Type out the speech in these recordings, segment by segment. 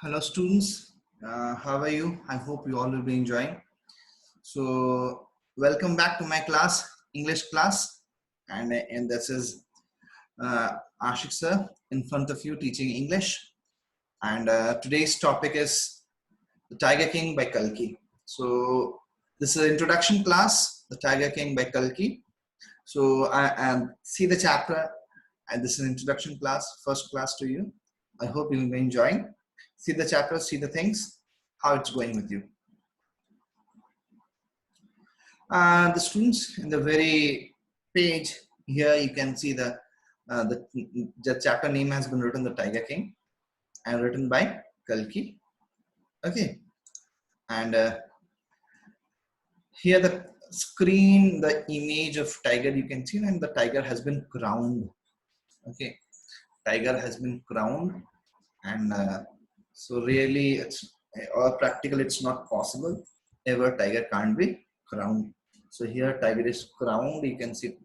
Hello students, how are you? I hope you all will be enjoying. So welcome back to my class, English class, and this is Ashik sir in front of you teaching English. And today's topic is The Tiger King by Kalki. So this is an introduction class, The Tiger King by Kalki. So I see the chapter, and this is an introduction class, first class to you. I hope you will be enjoying. See the chapter, see the things, how it's going with you. The students in the very page here, you can see the chapter name has been written, The Tiger King, and written by Kalki. Okay, and here the screen, the image of tiger you can see, and the tiger has been crowned. Okay, tiger has been crowned, and so really it's or practical it's not possible ever tiger can't be crowned. So here tiger is crowned, you can see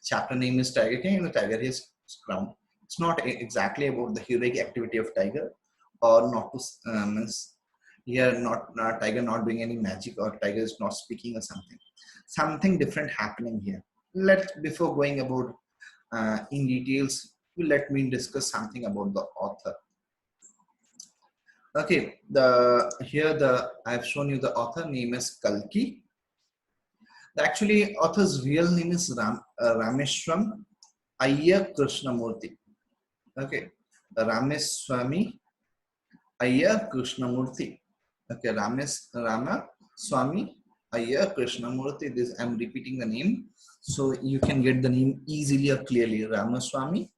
chapter name is Tiger King and the tiger is crowned. It's not exactly about the heroic activity of tiger or not to here not tiger not doing any magic or tiger is not speaking or something different happening here. Before going about in details, let me discuss something about the author. Okay, I've shown you the author name is Kalki. The actually author's real name is Rameshwaram Iyer Krishnamurti. Okay, Rameswamy Iyer Krishnamurti. Okay, Ramaswamy Iyer Krishnamurti. This I'm repeating the name so you can get the name easily or clearly. Ramaswamy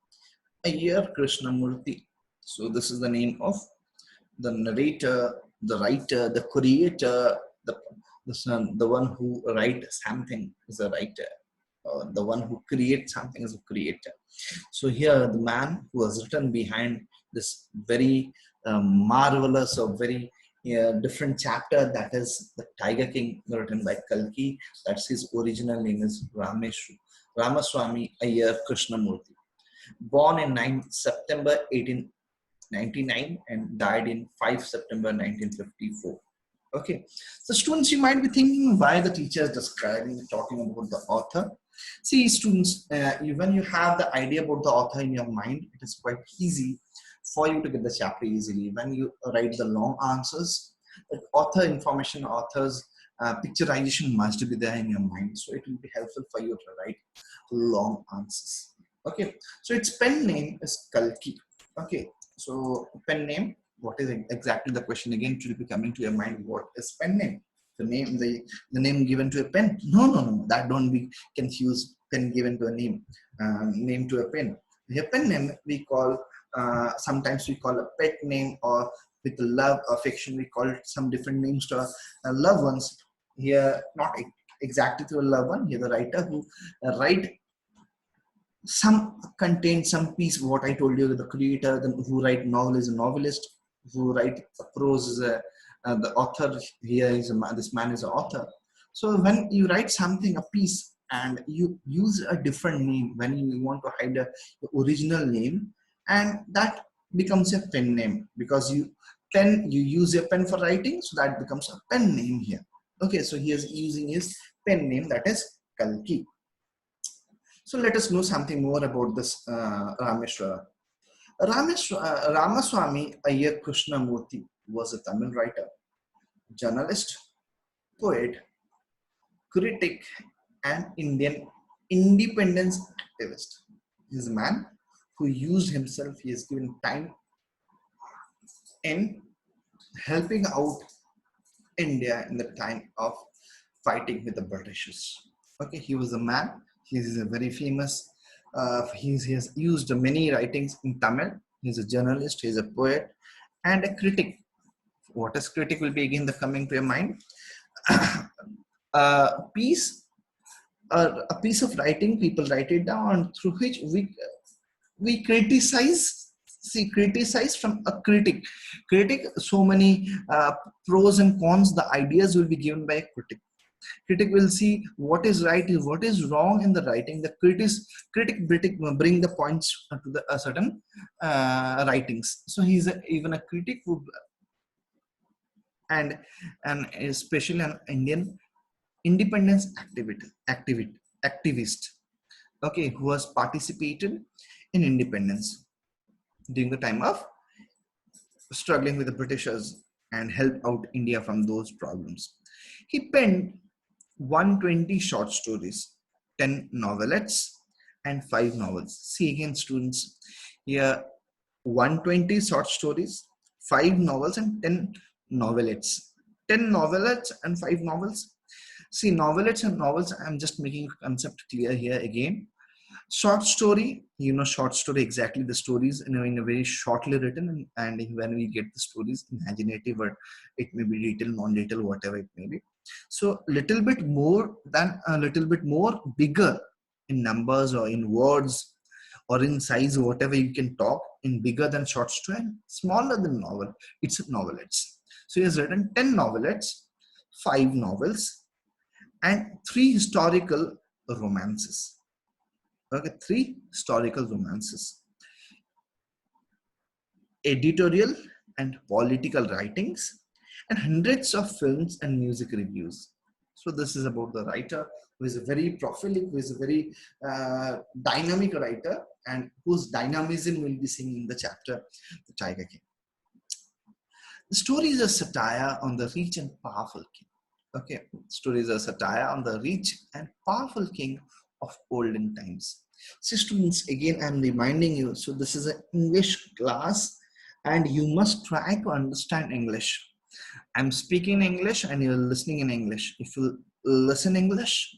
Iyer Krishnamurti. So this is the name of the narrator, the writer, the creator, the one who writes something is a writer, or the one who creates something is a creator. So here the man who has written behind this very marvelous or very different chapter, that is the Tiger King, written by Kalki. That's his original name is Ramaswamy Iyer Krishnamurti. Born in September 1899 and died in 5 September 1954. Okay, so students, you might be thinking why the teacher is talking about the author. See students, when you have the idea about the author in your mind, it is quite easy for you to get the chapter easily. When you write the long answers, the author information, author's picturization must be there in your mind. So it will be helpful for you to write long answers. Okay, so its pen name is Kalki. Okay, so pen name, what is exactly the question again should be coming to your mind? What is pen name? The name given to a pen? No, that don't be confused. Pen given to a name, name to a pen. A pen name we call sometimes we call a pet name, or with love affection we call some different names to loved ones. Here not exactly to a loved one. Here the writer who write some contain some piece. What I told you, the creator, who write novel is a novelist, who write prose is the author. Here is this man is an author. So when you write something, a piece, and you use a different name when you want to hide the original name, and that becomes a pen name, because you use a pen for writing, so that becomes a pen name here. Okay, so he is using his pen name, that is Kalki. So let us know something more about this Ramaswamy Iyer Krishnamurti was a Tamil writer, journalist, poet, critic, and Indian independence activist. He is a man who used himself, he has given time in helping out India in the time of fighting with the Britishers. Okay, he was a man, he is a very famous, he has used many writings in Tamil. He is a journalist, he is a poet, and a critic. What is critic will be again the coming to your mind. A piece of writing, people write it down, through which we criticize. See, criticize from a critic. So many pros and cons, the ideas will be given by a critic. Critic will see what is right, what is wrong in the writing. The critic bring the points to the certain writings. So he's even a critic who, and especially an Indian independence activist, okay, who has participated in independence during the time of struggling with the Britishers and help out India from those problems. He penned 120 short stories, 10 novelettes, and 5 novels. See again, students, here 120 short stories, 5 novels, and 10 novelettes. 10 novelettes and 5 novels. See, novelettes and novels, I'm just making a concept clear here again. Short story, short story, exactly the stories in a very shortly written, and when we get the stories imaginative, or it may be detailed, non-detailed, whatever it may be. So little bit more than a little bit more bigger in numbers or in words or in size, whatever you can talk, in bigger than short story and smaller than novel, it's novelettes. So he has written 10 novelettes, 5 novels, and 3 historical romances. Okay, 3 historical romances, editorial and political writings, and hundreds of films and music reviews. So this is about the writer who is a very prolific, who is a very dynamic writer, and whose dynamism will be seen in the chapter, The Tiger King. The story is a satire on the rich and powerful king. Okay, story is a satire on the rich and powerful king of olden times. So students, again, I'm reminding you, so this is an English class and you must try to understand English. I'm speaking English and you're listening in English. If you listen English,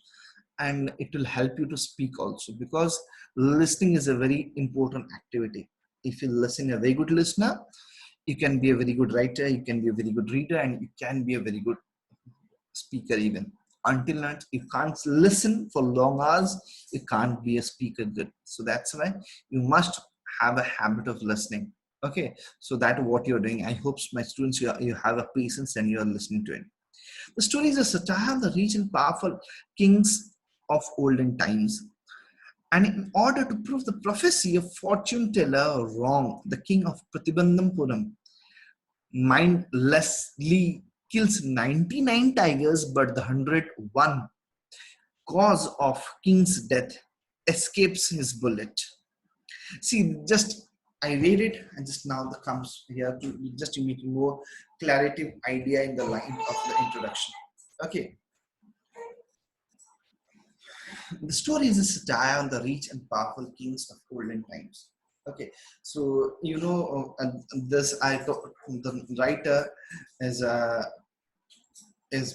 and it will help you to speak also, because listening is a very important activity. If you listen a very good listener, you can be a very good writer, you can be a very good reader, and you can be a very good speaker even. Until not, you can't listen for long hours, you can't be a speaker good. So that's why you must have a habit of listening. Okay, so that what you're doing. I hope my students, you have a patience and you are listening to it. The story is a satire of the rich and powerful kings of olden times. And in order to prove the prophecy of fortune teller wrong, the king of Pratibandhampuram mindlessly kills 99 tigers, but the 101 cause of king's death escapes his bullet. See, just I read it, and just now the comes here to just to make more clarity idea in the line of the introduction. Okay, the story is a satire on the rich and powerful kings of olden times. Okay, so this I thought the writer is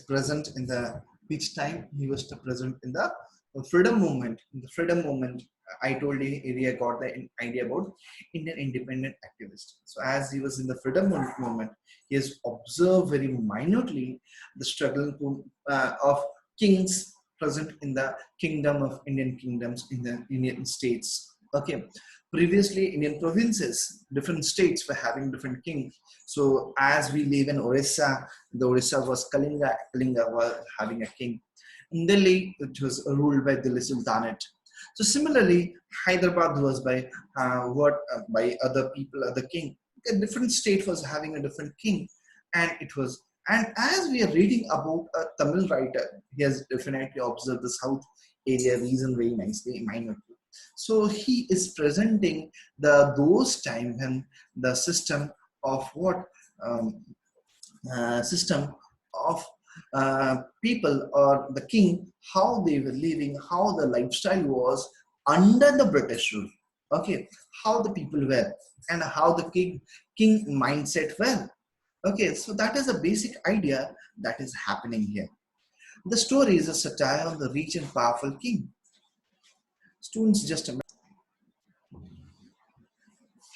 present in the which time he was present in the freedom movement. In the freedom movement, I told you area got the idea about Indian independent activist. So as he was in the freedom movement, he has observed very minutely the struggle of kings present in the kingdom of Indian kingdoms in the Indian states. Okay, previously Indian provinces, different states were having different kings. So as we live in Orissa, the Orissa was Kalinga. Kalinga was having a king. In Delhi, it was ruled by Delhi Sultanate. So similarly, Hyderabad was by other people, other king. A different state was having a different king, and it was. And as we are reading about a Tamil writer, he has definitely observed the South area region very nicely, minutely. So he is presenting those time when the system of what system of people or the king, how they were living, how the lifestyle was under the British rule. Okay, how the people were and how the king mindset were. Okay, so that is a basic idea that is happening here. The story is a satire on the rich and powerful king. Students, just a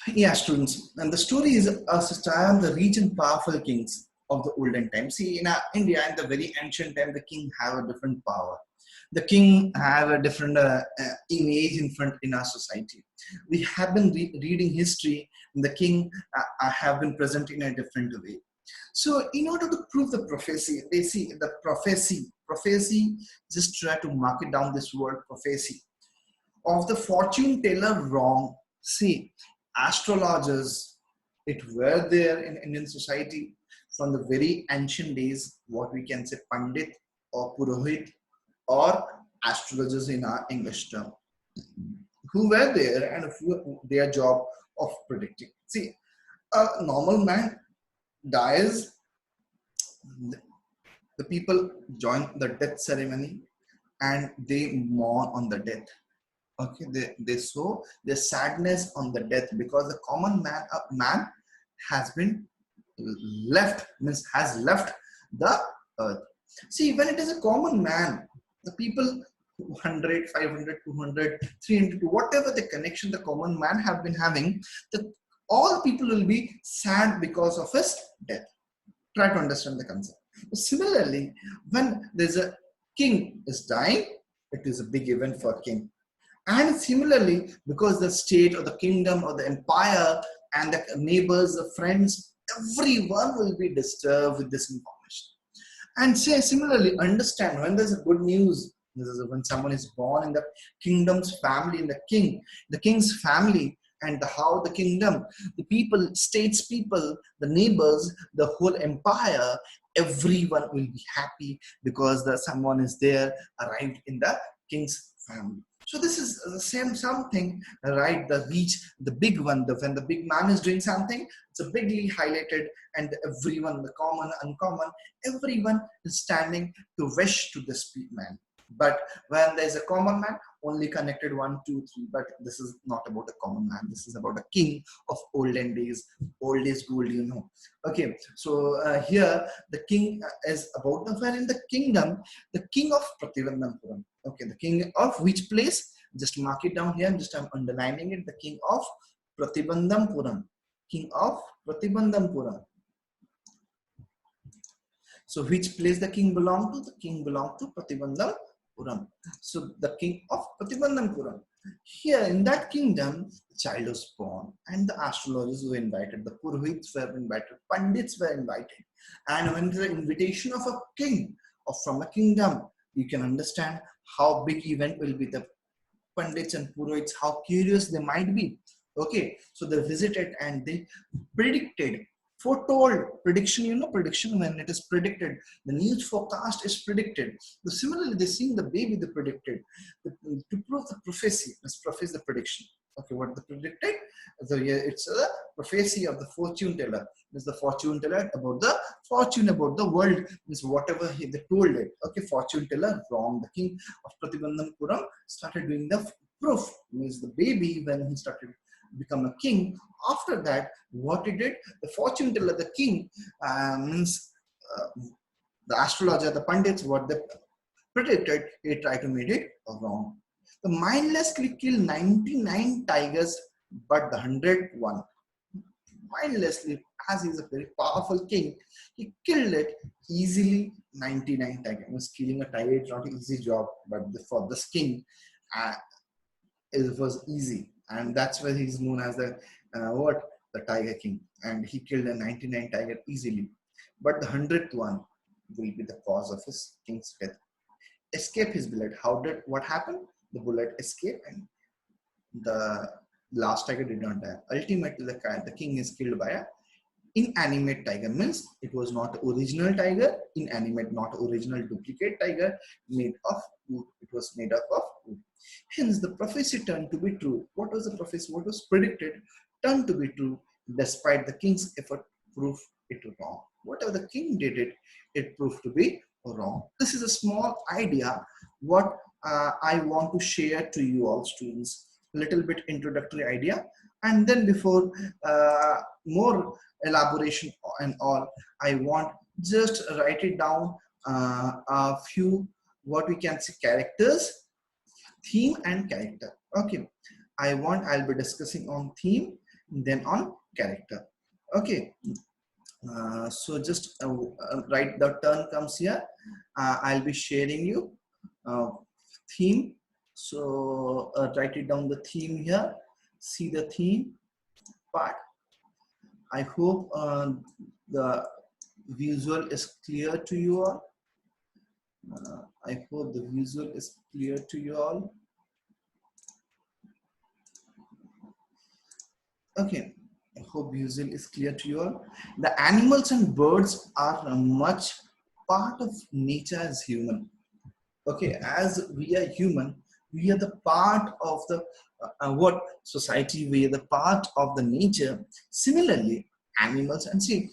Yeah, students. And the story is a satire on the rich and powerful kings of the olden times. See, in India, in the very ancient time, the king have a different power. The king have a different image in front in our society. We have been reading history, and the king have been present in a different way. So in order to prove the prophecy, they see the prophecy, just try to mark it down, this word prophecy of the fortune teller wrong. See, astrologers, it were there in Indian society from the very ancient days, what we can say Pandit or Purohit or astrologers in our English term, who were there and who their job of predicting. See, a normal man dies, the people join the death ceremony and they mourn on the death. Okay, they show their sadness on the death because the common man has been left, means has left the earth. See, when it is a common man, the people 100, 500, 200, 300, whatever the connection the common man have been having, the all people will be sad because of his death. Try to understand the concept. Similarly, when there's a king is dying, it is a big event for king. And similarly, because the state or the kingdom or the empire and the neighbors, the friends, everyone will be disturbed with this information. And say similarly, understand when there's a good news, this is when someone is born in the kingdom's family, in the king's family, and how the kingdom, the people, states people, the neighbors, the whole empire, everyone will be happy because the someone is there, arrived in the king's family. So this is the same something, right? The reach, the big one, when the big man is doing something, it's a bigly highlighted, and everyone, the common, uncommon, everyone is standing to wish to this big man. But when there's a common man, only connected 1, 2, 3. But this is not about a common man. This is about a king of olden days, old days gold, you know. Okay, so here the king is about the where in the kingdom, the king of Pratibandhampuram. Okay, the king of which place? Just mark it down here. Just I'm underlining it. The king of Pratibandhampuram. King of Pratibandhampuram. So which place the king belonged to? The king belonged to Pratibandhampuram. So the king of Pratibandhampuram. Here in that kingdom, the child was born, and the astrologers were invited, the Purohits were invited, Pandits were invited. And when the invitation of a king or from a kingdom, you can understand how big event will be. The Pandits and Purohits, how curious they might be. Okay, so they visited and they predicted, foretold, prediction, you know, prediction when it is predicted, the news forecast is predicted. So similarly, they seen the baby they predicted to prove the prophecy. Let's prophecy the prediction. Okay, what they predicted? So yeah, it's a prophecy of the fortune teller. It's the fortune teller about the fortune, about the world. Means whatever they told it. Okay, fortune teller wrong. The king of Pratibandhampuram started doing the proof. Means the baby when he started become a king. After that, what he did, the fortune teller, the king, means the astrologer, the pandits, what they predicted, he tried to make it wrong. The mindlessly killed 99 tigers, but the 101. Mindlessly, as he is a very powerful king, he killed it easily. 99 tigers. Killing a tiger is not an easy job, but for this king, uh, it was easy, and that's why he's known as the what, the Tiger King. And he killed a 99 tiger easily, but the 100th one will be the cause of his king's death. Escape his bullet. How did what happened? The bullet escaped, and the last tiger did not die. Ultimately, the king is killed by a inanimate tiger. Means it was not original tiger, inanimate, not original, duplicate tiger made of wood. It was made up of wood. Hence the prophecy turned to be true. What was the prophecy? What was predicted turned to be true, despite the king's effort to prove it wrong. Whatever the king did it, it proved to be wrong. This is a small idea what I want to share to you all students. Little bit introductory idea, and then before more elaboration and all, I want just write it down a few what we can say characters, theme and character. Okay, I'll be discussing on theme, then on character. Okay, so just right, the turn comes here. I'll be sharing you theme. So write it down the theme here. See the theme part. I hope the visual is clear to you all. I hope the visual is clear to you all. Okay, I hope visual is clear to you all. The animals and birds are much part of nature as human. Okay, as we are human, we are the part of the what society, we are the part of the nature. Similarly, animals, and see,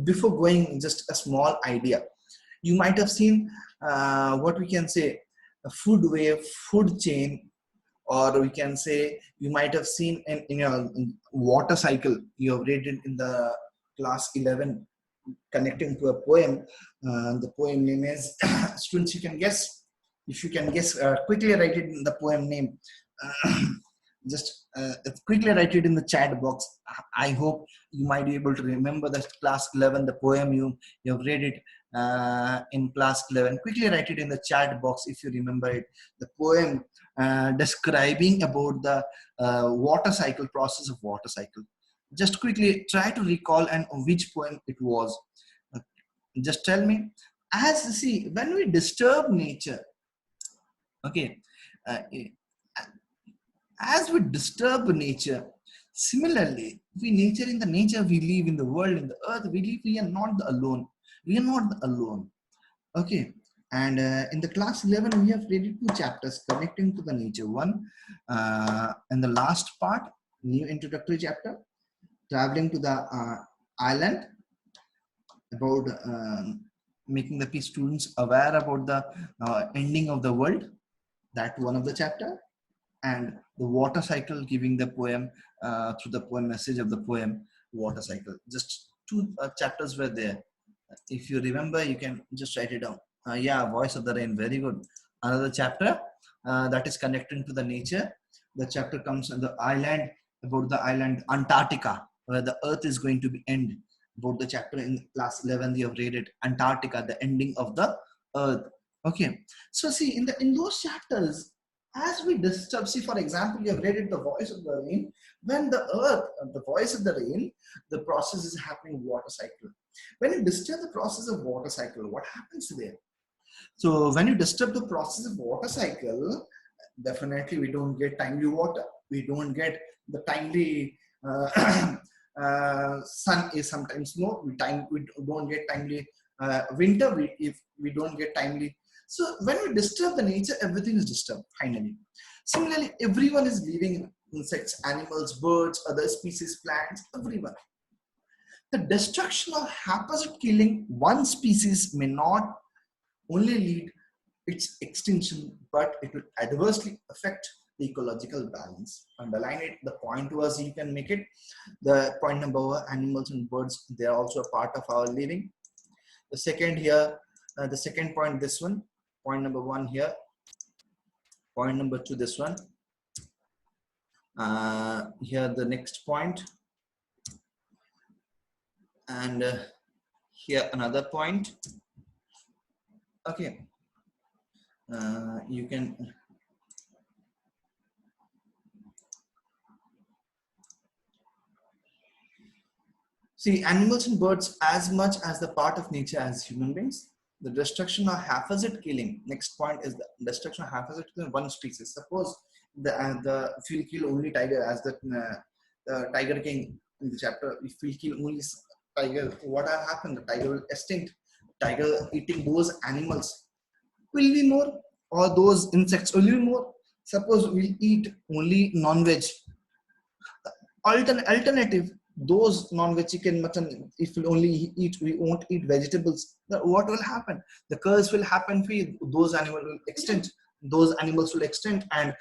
before going, just a small idea. You might have seen what we can say, a food wave, food chain, or we can say you might have seen in your water cycle. You have read it in the class 11, connecting to a poem. The poem name is students, you can guess. If you can guess, quickly write it in the poem name. uh, just quickly write it in the chat box. I hope you might be able to remember that class 11, the poem you have read it in class 11. Quickly write it in the chat box if you remember it. The poem describing about the water cycle, process of water cycle. Just quickly try to recall and which poem it was. Just tell me. As see, when we disturb nature, okay, uh, as we disturb nature, similarly, we nature in the nature we live, in the world, in the earth we live, we are not alone. We are not alone. Okay. And in the class 11, we have read 2 chapters connecting to the nature. One, in the last part, new introductory chapter, traveling to the island, about making the students aware about the ending of the world. That one of the chapter. And the water cycle, giving the poem through the poem, message of the poem, water cycle. Just 2 chapters were there. If you remember, you can just write it down. Yeah, voice of the rain, very good. Another chapter that is connecting to the nature. The chapter comes on the island, about the island Antarctica, where the earth is going to be end. About the chapter in class 11, you have read it, Antarctica, the ending of the earth. Okay, so see, in those chapters, as we disturb, see, for example, you have read it, the voice of the rain. When the earth, the voice of the rain, the process is happening, water cycle. When you disturb the process of water cycle, what happens there? So when you disturb the process of water cycle, definitely we don't get timely water. We don't get the timely sun is sometimes no. We don't get timely winter. If we don't get timely. So when we disturb the nature, everything is disturbed finally. Similarly, everyone is living, insects, animals, birds, other species, plants, everyone. The destruction or haphazard killing one species may not only lead its extinction, but it will adversely affect the ecological balance. Underline it. The point was, you can make it. The point number one, animals and birds, they are also a part of our living. The second here, the second point, this one. Point number one here. Point number two, this one. Here, the next point. And here, another point. Okay. You can see animals and birds as much as the part of nature as human beings. The destruction or haphazard killing. Next point is the destruction or haphazard killing one species. Suppose the if we kill only tiger, as the Tiger King in the chapter, if we kill only tiger, what will happen? The tiger will extinct. Tiger eating those animals will be more, or those insects will be more. Suppose we eat only non-veg. Alternative, those non-veg chicken, mutton, if we only eat, we won't eat vegetables, what will happen? The curse will happen for you. Those animals will extinct. Those animals will extinct. And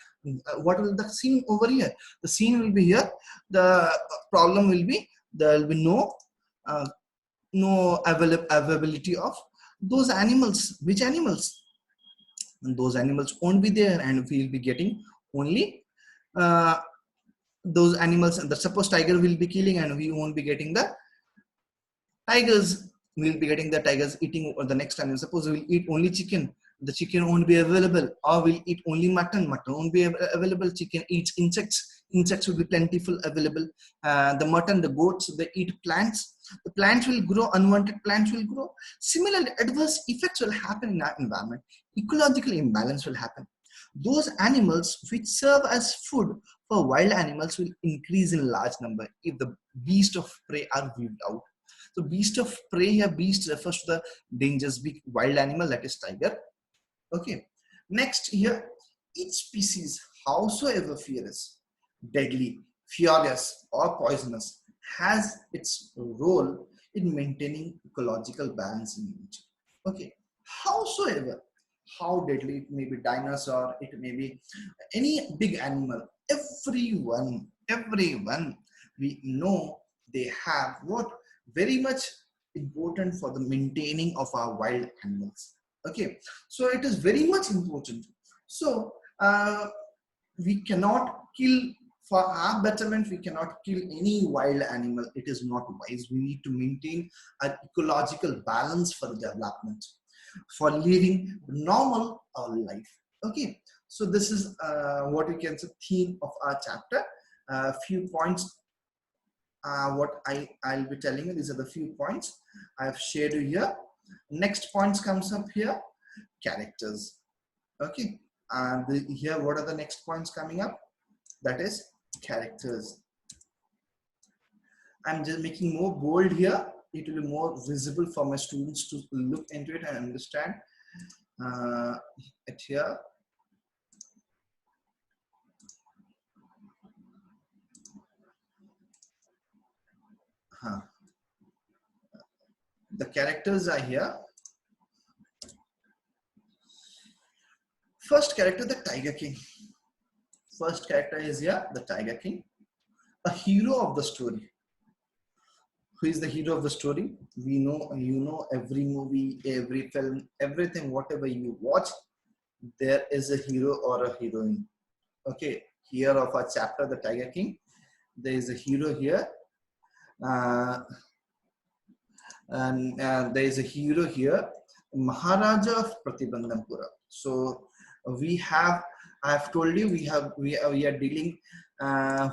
what will the scene over here? The scene will be here. The problem will be, there will be no availability of those animals. Which animals? And those animals won't be there, and we will be getting only uh, those animals. And the suppose tiger will be killing, and we won't be getting the tigers. We will be getting the tigers eating, or the next animal. Suppose we will eat only chicken, the chicken won't be available, or will eat only mutton, mutton won't be available. Chicken eats insects, insects will be plentiful available. The mutton, the goats, they eat plants, the plants will grow, unwanted plants will grow. Similarly, adverse effects will happen in our environment, ecological imbalance will happen. Those animals which serve as food for wild animals will increase in large number if the beast of prey are weeded out. So beast of prey here, beast refers to the dangerous big wild animal, that is tiger. Okay. Next here, each species, howsoever fierce, deadly, furious, or poisonous, has its role in maintaining ecological balance in nature. Okay. Howsoever, how deadly it may be, dinosaur, it may be any big animal, everyone we know they have what very much important for the maintaining of our wild animals. Okay, so it is very much important. So we cannot kill, for our betterment we cannot kill any wild animal, it is not wise. We need to maintain an ecological balance for the development, for living normal life. Okay, so this is what we can say theme of our chapter. Few points, what I'll be telling you, these are the few points I've shared you here. Next points comes up here, characters. Okay, and here what are the next points coming up, that is characters. I'm just making more bold here, it will be more visible for my students to look into it and understand it here. The characters are here. First character, the Tiger King. First character is here, the Tiger King, a hero of the story. Who is the hero of the story? We know, you know, every movie, every film, everything, whatever you watch, there is a hero or a heroine. Okay, here of our chapter, the Tiger King, there is a hero here, and there is a hero here, Maharaja of Pratibandhampura. So we have, I have told you, we are dealing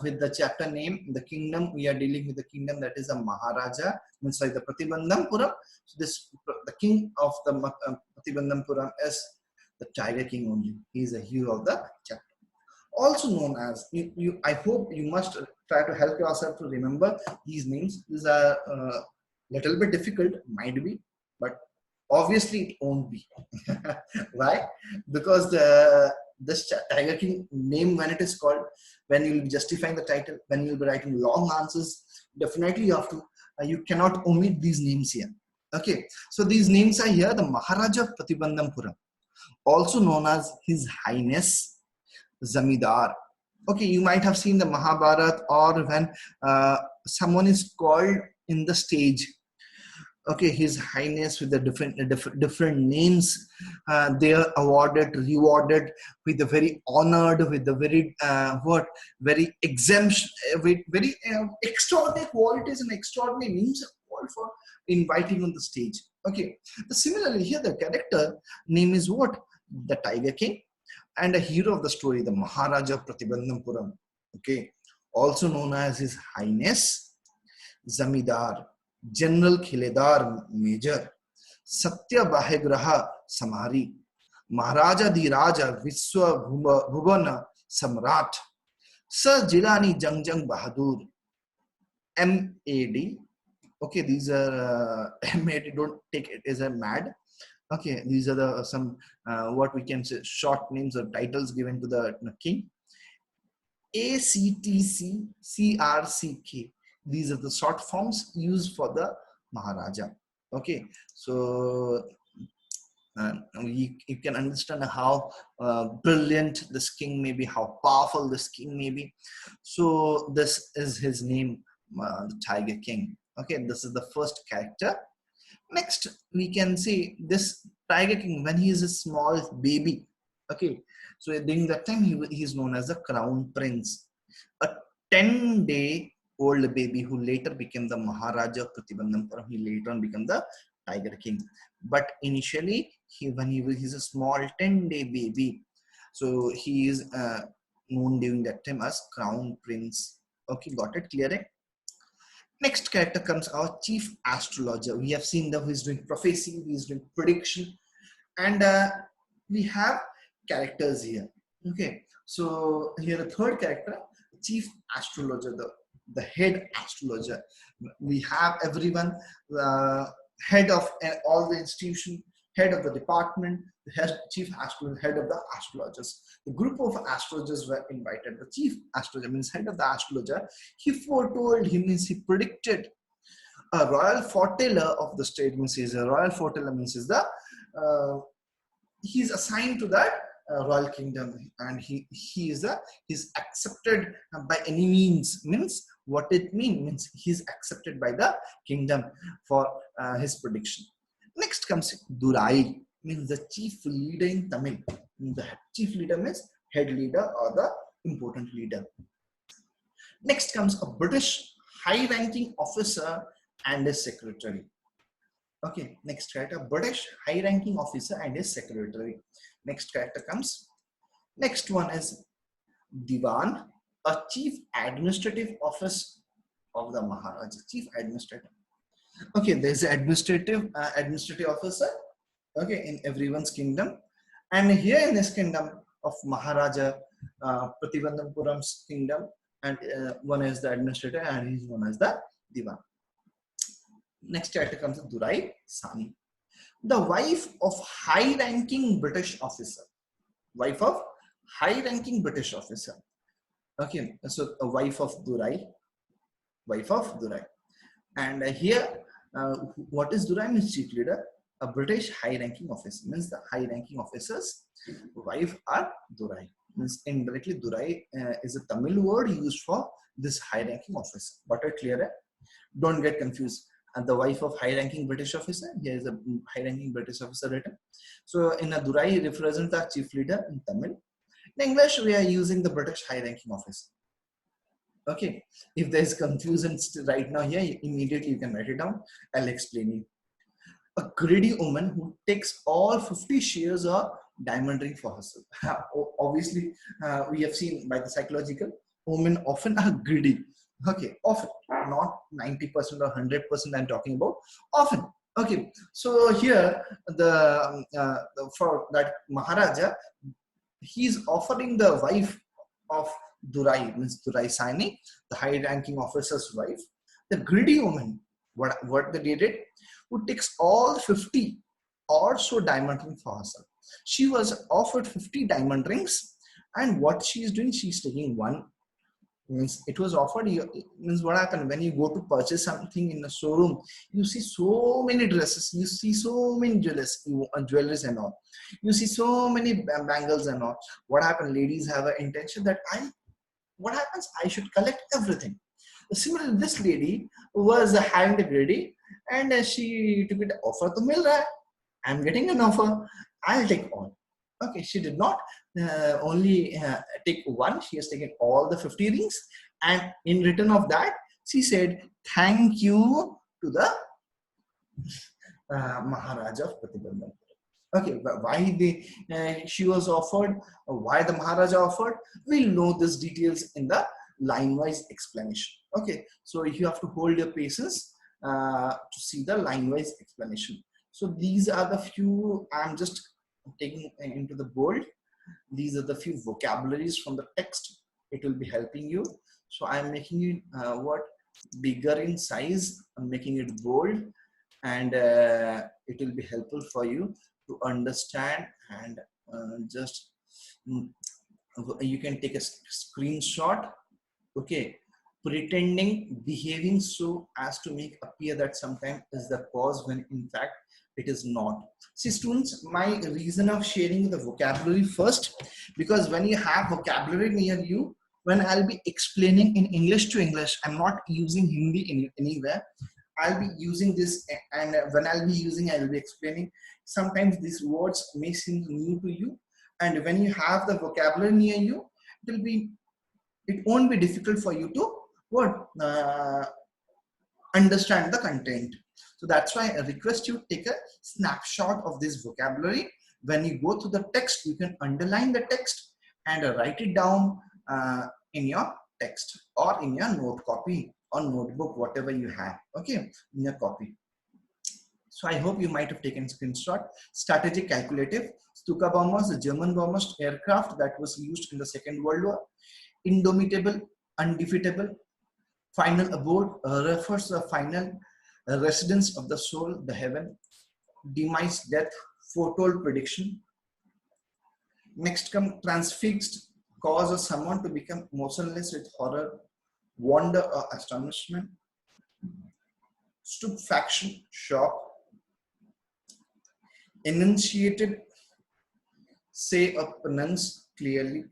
with the chapter name, the kingdom. We are dealing with the kingdom that is a Maharaja, means like the Pratibandhampura. So this, the king of the Pratibandhampura is the Tiger King only. He is a hero of the chapter. Also known as, I hope you must try to help yourself to remember these names. These are little bit difficult, might be, but obviously it won't be. Why? Because this Tiger King name, when it is called, when you will be justifying the title, when you will be writing long answers, definitely you have to, you cannot omit these names here. Okay, so these names are here, the Maharaja of Pratibandhampura, also known as His Highness Zamidar. Okay, you might have seen the Mahabharat, or when someone is called in the stage, okay, His Highness, with the different names, they are awarded, rewarded with the very honored, with the very very exemption, with very extraordinary qualities and extraordinary names are called for inviting on the stage. Okay, similarly here the character name is what, the Tiger King, and a hero of the story, the Maharaja of Pratibandhampuram. Okay, also known as His Highness Zamidar, General Khiledar Major, Satya Bahegraha Samari, Maharaja Dhiraja Viswa Bhuvana Samrat, Sir Jilani Jangjang Bahadur, MAD. Okay, these are MAD, don't take it as a mad. Okay, these are the some what we can say short names or titles given to the king. ACTC CRCK, these are the short forms used for the Maharaja. Okay, so you can understand how brilliant this king may be, how powerful this king may be. So this is his name, the Tiger King. Okay, this is the first character. Next, we can see this Tiger King when he is a small baby. Okay, so during that time he is known as the Crown Prince, a 10-day-old baby who later became the Maharaja of Pratibandhampura. He later on became the Tiger King, but initially He's a small 10-day baby. So he is known during that time as Crown Prince. Okay, got it? Clear it? Next character comes our chief astrologer. We have seen that he's doing prophecy, he's doing prediction, and we have characters here. Okay, so here the third character, chief astrologer, the head astrologer. We have everyone, head of all the institution, head of the department, the chief astrologer, head of the astrologers. The group of astrologers were invited. The chief astrologer means head of the astrologer. He foretold, he means he predicted a royal foreteller of the state. Means he's a royal foreteller, means is the he's assigned to that royal kingdom, and he's accepted by any means. Means what it means he's accepted by the kingdom for his prediction. Next comes Durai, means the chief leader in Tamil. The chief leader means head leader or the important leader. Next comes a British high-ranking officer and a secretary. Okay, next character, British high-ranking officer and his secretary. Next character comes. Next one is Diwan, a chief administrative office of the Maharaja. Chief administrative. Okay, there's an administrative officer. Okay, in everyone's kingdom, and here in this kingdom of Maharaja Pratibandhapuram's kingdom, and one is the administrator and he's one as the Diwan. Next character comes Durai Sani, the wife of high-ranking British officer. Wife of high-ranking British officer. Okay, so a wife of Durai. Wife of Durai. And here, what is Durai means chief leader? A British high-ranking officer. Means the high-ranking officer's wife are Durai. Means indirectly Durai is a Tamil word used for this high-ranking officer. But clear? Don't get confused. And the wife of high-ranking British officer, here is a high-ranking British officer written. So in a Durai represents the chief leader in Tamil. In English, we are using the British high-ranking officer. Okay, if there is confusion right now here, immediately you can write it down. I'll explain you. A greedy woman who takes all 50 shares of diamond ring for herself. Obviously, we have seen by the psychological, women often are greedy. Okay, often, not 90% or 100% I'm talking about, often. Okay, so here for that Maharaja, he's offering the wife of Durai, means Durai Sani, the high-ranking officer's wife, the greedy woman. What they did? Who takes all 50 or so diamond rings for herself. She was offered 50 diamond rings, and what she is doing, she's taking one. Means it was offered. Means what happened when you go to purchase something in a showroom, you see so many dresses, you see so many jewelries and all, you see so many bangles and all. What happened? Ladies have an intention that what happens? I should collect everything. Similarly, this lady was having the greedy, and she took it offer to Milra. I'm getting an offer. I'll take all. Okay, she did not only take one. She has taken all the 50 rings, and in return of that, she said thank you to the Maharaja of Pratibandhapuram. Okay, but why she was offered, why the Maharaja offered, we'll know these details in the line-wise explanation. Okay, so you have to hold your patience to see the line-wise explanation. So these are the few, I'm just taking into the bold. These are the few vocabularies from the text. It will be helping you. So I'm making it bigger in size. I'm making it bold, and it will be helpful for you to understand, and you can take a screenshot. Okay, pretending, behaving so as to make appear that sometimes is the cause when in fact it is not. See students, my reason of sharing the vocabulary first, because when you have vocabulary near you, when I'll be explaining in English to English, I'm not using Hindi anywhere. I'll be using this, and when I'll be using, I'll be explaining. Sometimes these words may seem new to you, and when you have the vocabulary near you, it won't be difficult for you to understand the content. So that's why I request you take a snapshot of this vocabulary. When you go to the text, you can underline the text and write it down in your text or in your note copy or notebook, whatever you have, okay, in your copy. So I hope you might have taken screenshot. Strategic calculative. Stuka bombers, the German bombers aircraft that was used in the Second World War. Indomitable, undefeatable. Final abode refers to the final residence of the soul, the heaven. Demise, death, foretold prediction. Next come transfixed, causes someone to become motionless with horror, wonder or astonishment. Stupefaction, shock. Enunciated, say or pronounce clearly.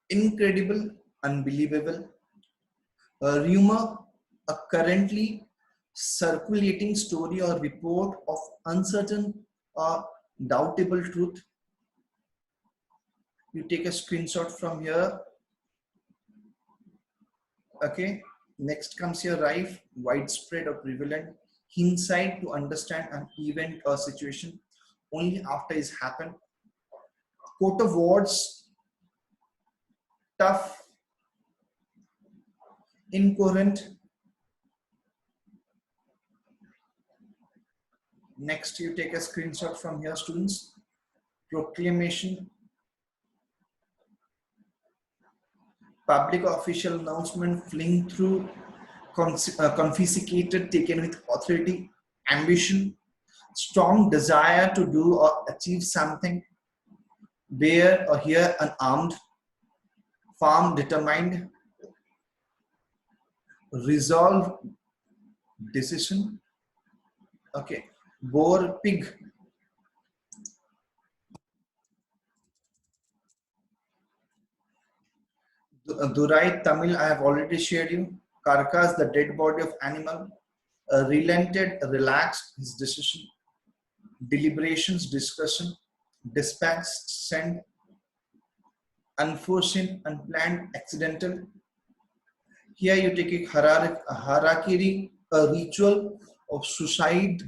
Incredible, unbelievable. A rumor, a currently circulating story or report of uncertain or doubtable truth. You take a screenshot from here. Okay. Next comes here rife, widespread or prevalent. Insight, to understand an event or situation only after it's happened. Coat of words, tough, incoherent. Next, you take a screenshot from here, students. Proclamation, public official announcement, fling through, confiscated, taken with authority. Ambition, strong desire to do or achieve something. Bear or here unarmed. Farm, determined. Resolve, decision. Okay. Boar, pig. Durai, Tamil, I have already shared you. Carcass, the dead body of animal. Relented, relaxed, his decision. Deliberations, discussion. Dispatch, send. Unforeseen, unplanned, accidental. Here you take a harakiri, a ritual of suicide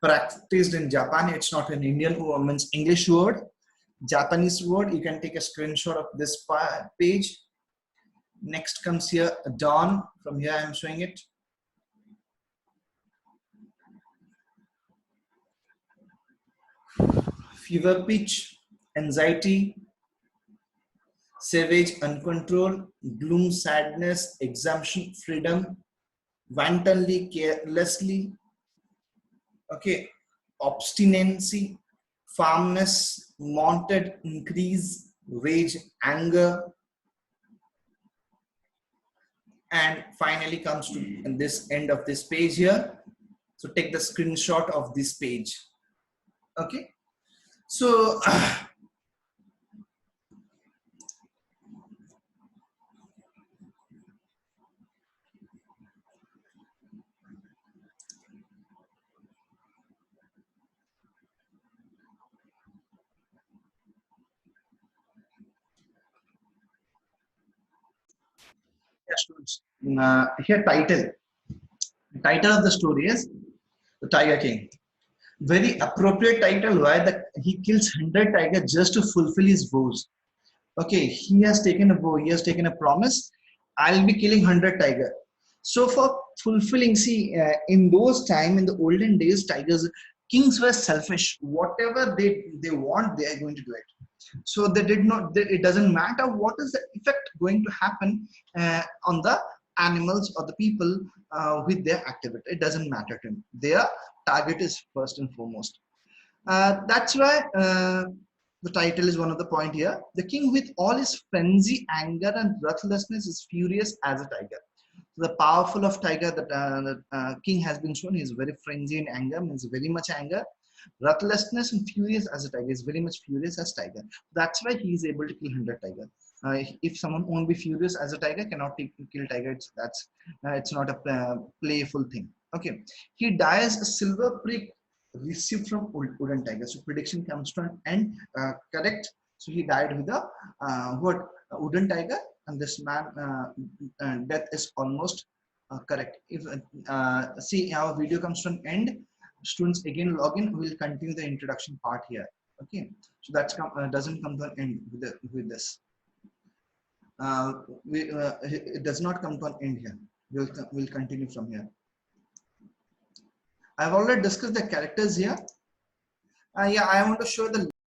practiced in Japan. It's not an Indian means English word, Japanese word. You can take a screenshot of this page. Next comes here dawn. From here I am showing it. Fever pitch, anxiety, savage, uncontrolled, gloom, sadness, exemption, freedom, wantonly, carelessly. Okay, obstinacy, firmness, mounted, increase, rage, anger, and finally comes to this end of this page here. So take the screenshot of this page. Okay, so here title of the story is the Tiger King. Very appropriate title. Why? That he kills 100 tigers just to fulfill his vows. Okay, he has taken a vow, he has taken a promise. I'll be killing 100 tiger. So for fulfilling, see, in those time, in the olden days, tigers, kings were selfish. Whatever they want, they are going to do it. So they did not. It doesn't matter what is the effect going to happen on the animals or the people with their activity. It doesn't matter to them. Their target is first and foremost. That's why the title is one of the point here. The king, with all his frenzy, anger, and breathlessness, is furious as a tiger. So the powerful of tiger that king has been shown. He is very frenzy in anger, means very much anger, breathlessness, and furious as a tiger. Is very much furious as tiger. That's why he is able to kill 100 tiger. If someone won't be furious as a tiger, cannot kill tiger. It's not a playful thing. Okay, he dies a silver prick received from wooden tiger. So prediction comes to an end. Correct. So he died with a wooden tiger, and this man death is almost Correct. If see our video comes to an end, students again log in. We'll continue the introduction part here. Okay, so that's doesn't come to an end with this. It does not come to an end here. We'll continue from here. I've already discussed the characters here. Yeah, I want to show the